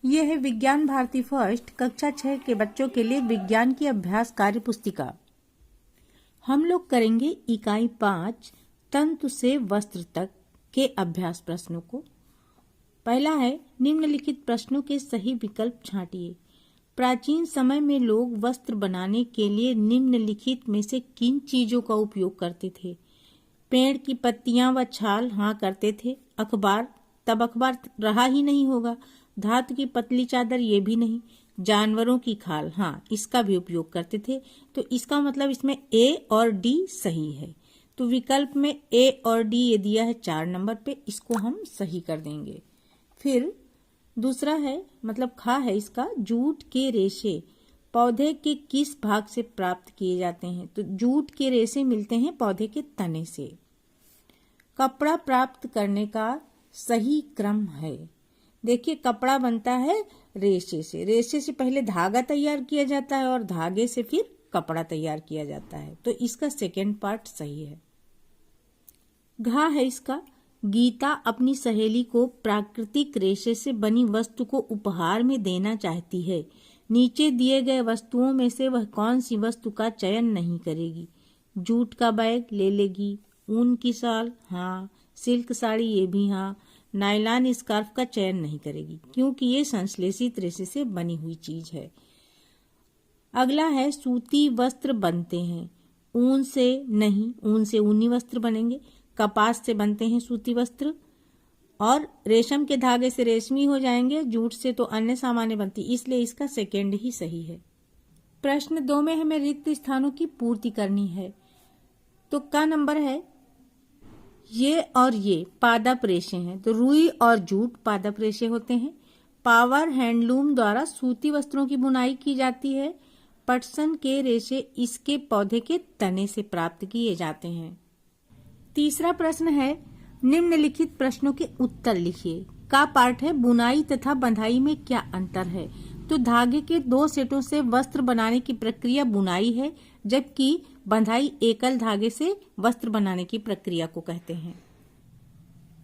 यह है विज्ञान भारती फर्स्ट कक्षा 6 के बच्चों के लिए विज्ञान की अभ्यास कार्य पुस्तिका। हम लोग करेंगे इकाई 5 तंतु से वस्त्र तक के अभ्यास प्रश्नों को। पहला है, निम्नलिखित प्रश्नों के सही विकल्प छांटिए। प्राचीन समय में लोग वस्त्र बनाने के लिए निम्नलिखित में से किन चीजों का उपयोग करते थे? पेड़ की पत्तियां व छाल, हाँ करते थे। अखबार, तब अखबार रहा ही नहीं होगा। धातु की पतली चादर, ये भी नहीं। जानवरों की खाल, हाँ इसका भी उपयोग करते थे। तो इसका मतलब इसमें ए और डी सही है। तो विकल्प में ए और डी ये दिया है 4 नंबर पे, इसको हम सही कर देंगे। फिर दूसरा है, मतलब खा है इसका, जूट के रेशे पौधे के किस भाग से प्राप्त किए जाते हैं? तो जूट के रेशे मिलते हैं पौधे के तने से। कपड़ा प्राप्त करने का सही क्रम है। देखिए, कपड़ा बनता है रेशे से। रेशे से पहले धागा तैयार किया जाता है और धागे से फिर कपड़ा तैयार किया जाता है। तो इसका सेकेंड पार्ट सही है। घा है इसका, गीता अपनी सहेली को प्राकृतिक रेशे से बनी वस्तु को उपहार में देना चाहती है। नीचे दिए गए वस्तुओं में से वह कौन सी वस्तु का चयन नहीं करेगी? जूट का बैग ले लेगी, ऊन की शाल, हाँ, सिल्क साड़ी, ये भी हाँ। नायलॉन स्कार्फ का चयन नहीं करेगी क्योंकि ये संश्लेषित रेशे से बनी हुई चीज है। अगला है, सूती वस्त्र बनते हैं। ऊन से नहीं, ऊन से ऊनी वस्त्र बनेंगे। कपास से बनते हैं सूती वस्त्र और रेशम के धागे से रेशमी हो जाएंगे। जूट से तो अन्य सामान्य बनती, इसलिए इसका सेकेंड ही सही है। प्रश्न 2 में हमें रिक्त स्थानों की पूर्ति करनी है। तो का नंबर है, ये और ये पादप रेशे हैं, तो रुई और जूट पादप रेशे होते हैं। पावर हैंडलूम द्वारा सूती वस्त्रों की बुनाई की जाती है। पटसन के रेशे इसके पौधे के तने से प्राप्त किए जाते हैं। तीसरा प्रश्न है, निम्नलिखित प्रश्नों के उत्तर लिखिए। का पार्ट है, बुनाई तथा बंधाई में क्या अंतर है? तो धागे के 2 सेटों से वस्त्र बनाने की प्रक्रिया बुनाई है, जबकि बंधाई एकल धागे से वस्त्र बनाने की प्रक्रिया को कहते हैं।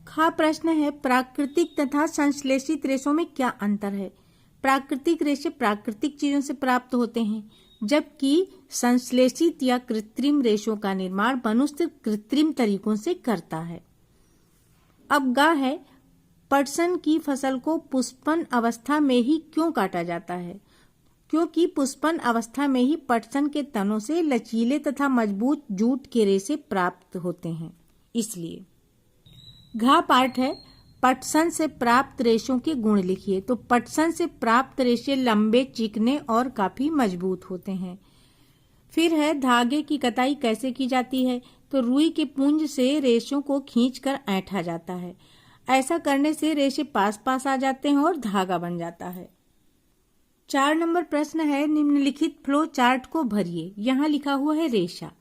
खा प्रश्न है, प्राकृतिक तथा संश्लेषित रेशों में क्या अंतर है? प्राकृतिक रेशे प्राकृतिक चीजों से प्राप्त होते हैं, जबकि संश्लेषित या कृत्रिम रेशों का निर्माण मनुष्य कृत्रिम तरीकों से करता है। अब गा है, पटसन की फसल को पुष्पन अवस्था में ही क्यों काटा जाता है? क्योंकि पुष्पन अवस्था में ही पटसन के तनों से लचीले तथा मजबूत जूट के रेशे प्राप्त होते हैं, इसलिए। घा पार्ट है, पटसन से प्राप्त रेशों के गुण लिखिए। तो पटसन से प्राप्त रेशे लंबे, चिकने और काफी मजबूत होते हैं। फिर है, धागे की कताई कैसे की जाती है? तो रुई के पुंज से रेशों को खींचकर ऐंठा जाता है। ऐसा करने से रेशे पास पास आ जाते हैं और धागा बन जाता है। 4 नंबर प्रश्न है, निम्नलिखित फ्लो चार्ट को भरिए। यहाँ लिखा हुआ है रेशा।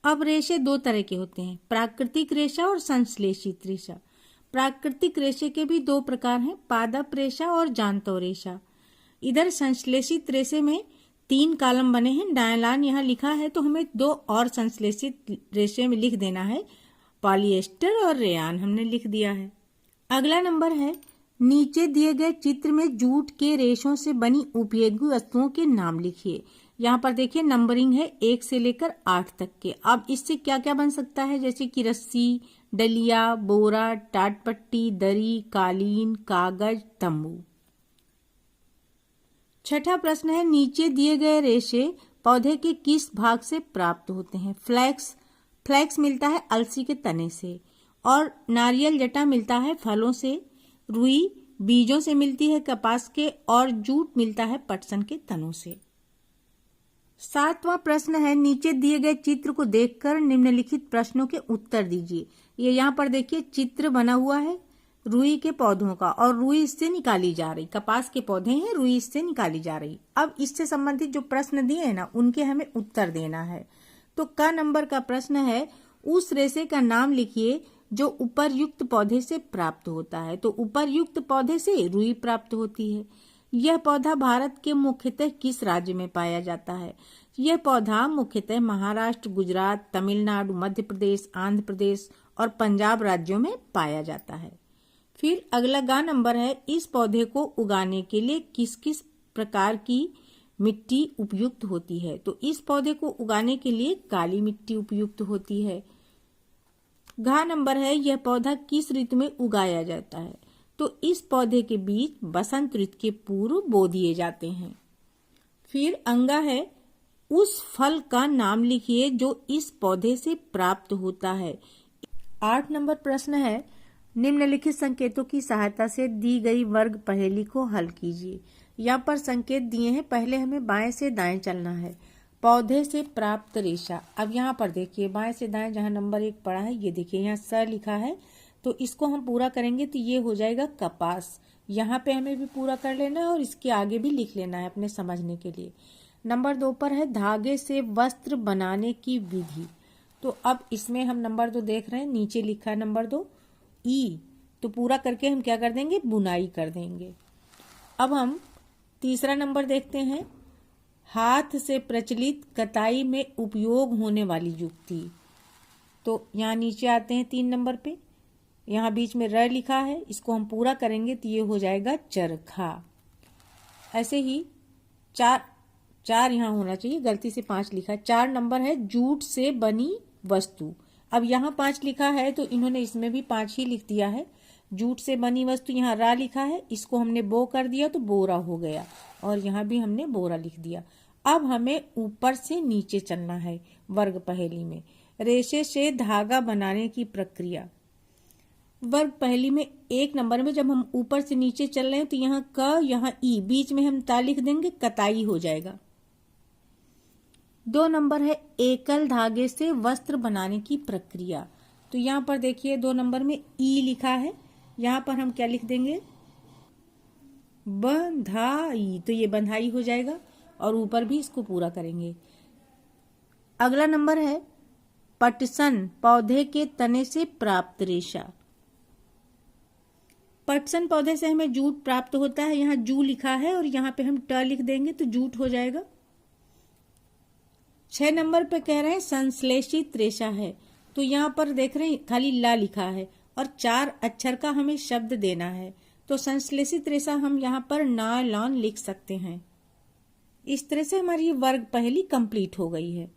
अब रेशे 2 तरह के होते हैं, प्राकृतिक रेशा और संश्लेषित रेशा। प्राकृतिक रेशे के भी 2 प्रकार हैं, पादप रेशा और जांतव रेशा। इधर संश्लेषित रेशे में 3 कॉलम बने हैं। नायलॉन यहाँ लिखा है, तो हमें 2 और संश्लेषित रेशे में लिख देना है, पॉलिएस्टर और रेयान हमने लिख दिया है। अगला नंबर है, नीचे दिए गए चित्र में जूट के रेशों से बनी उपयोगी वस्तुओं के नाम लिखिए। यहाँ पर देखिए नंबरिंग है 1 से लेकर 8 तक के। अब इससे क्या क्या बन सकता है, जैसे कि रस्सी, डलिया, बोरा, टाटपट्टी, दरी, कालीन, कागज, तंबू। छठा प्रश्न है, नीचे दिए गए रेशे पौधे के किस भाग से प्राप्त होते हैं? फ्लैक्स मिलता है अलसी के तने से और नारियल जटा मिलता है फलों से। रुई बीजों से मिलती है कपास के और जूट मिलता है पटसन के तनों से। 7वां प्रश्न है, नीचे दिए गए चित्र को देखकर निम्नलिखित प्रश्नों के उत्तर दीजिए। ये यहाँ पर देखिए चित्र बना हुआ है रुई के पौधों का और रुई इससे निकाली जा रही। कपास के पौधे हैं, रुई इससे निकाली जा रही। अब इससे संबंधित जो प्रश्न दिए हैं ना, उनके हमें उत्तर देना है। तो क नंबर का प्रश्न है, उस रेशे का नाम लिखिए जो उपर्युक्त पौधे से प्राप्त होता है। तो उपर्युक्त पौधे से रुई प्राप्त होती है। यह पौधा भारत के मुख्यतः किस राज्य में पाया जाता है? यह पौधा मुख्यतः महाराष्ट्र, गुजरात, तमिलनाडु, मध्य प्रदेश, आंध्र प्रदेश और पंजाब राज्यों में पाया जाता है। फिर अगला गा नंबर है, इस पौधे को उगाने के लिए किस किस प्रकार की मिट्टी उपयुक्त होती है। तो इस पौधे को उगाने के लिए काली मिट्टी उपयुक्त होती है। घा नंबर है, यह पौधा किस ऋतु में उगाया जाता है। तो इस पौधे के बीज बसंत ऋतु के पूर्व बो दिए जाते हैं। फिर अंगा है, उस फल का नाम लिखिए जो इस पौधे से प्राप्त होता है। 8 नंबर प्रश्न है, निम्नलिखित संकेतों की सहायता से दी गई वर्ग पहेली को हल कीजिए। यहाँ पर संकेत दिए हैं, पहले हमें बाएं से दाएं चलना है। पौधे से प्राप्त रेशा, अब यहाँ पर देखिए बाएं से दाएं जहाँ नंबर 1 पड़ा है, ये देखिए यहाँ स लिखा है, तो इसको हम पूरा करेंगे तो ये हो जाएगा कपास। यहाँ पे हमें भी पूरा कर लेना है और इसके आगे भी लिख लेना है अपने समझने के लिए। नंबर 2 पर है, धागे से वस्त्र बनाने की विधि। तो अब इसमें हम नंबर 2 देख रहे हैं, नीचे लिखा है नंबर 2 ई, तो पूरा करके हम क्या कर देंगे, बुनाई कर देंगे। अब हम तीसरा नंबर देखते हैं, हाथ से प्रचलित कताई में उपयोग होने वाली युक्ति। तो यहाँ नीचे आते हैं 3 नंबर पे, यहाँ बीच में र लिखा है, इसको हम पूरा करेंगे तो ये हो जाएगा चरखा। ऐसे ही चार यहाँ होना चाहिए, गलती से 5 लिखा है। 4 नंबर है, जूट से बनी वस्तु। अब यहाँ 5 लिखा है तो इन्होंने इसमें भी 5 ही लिख दिया है। जूट से बनी वस्तु, यहाँ रा लिखा है, इसको हमने बो कर दिया तो बोरा हो गया, और यहाँ भी हमने बोरा लिख दिया। अब हमें ऊपर से नीचे चलना है वर्ग पहेली में। रेशे से धागा बनाने की प्रक्रिया। वर्ग पहेली में 1 नंबर में जब हम ऊपर से नीचे चल रहे हैं तो यहाँ क, यहाँ ई, बीच में हम ता लिख देंगे, कताई हो जाएगा। 2 नंबर है, एकल धागे से वस्त्र बनाने की प्रक्रिया। तो यहाँ पर देखिए 2 नंबर में ई लिखा है, यहाँ पर हम क्या लिख देंगे, बंधाई, तो ये बंधाई हो जाएगा, और ऊपर भी इसको पूरा करेंगे। अगला नंबर है, पटसन, पौधे के तने से प्राप्त रेशा। पटसन पौधे से हमें जूट प्राप्त होता है, यहाँ जू लिखा है और यहाँ पे हम ट लिख देंगे तो जूट हो जाएगा। 6 नंबर पे कह रहे हैं संश्लेषित रेशा है, तो यहाँ पर देख रहे हैं खाली ला लिखा है और 4 अक्षर का हमें शब्द देना है, तो संश्लेषित रेशा हम यहाँ पर नायलॉन लिख सकते हैं। इस तरह से हमारी वर्ग पहेली कंप्लीट हो गई है।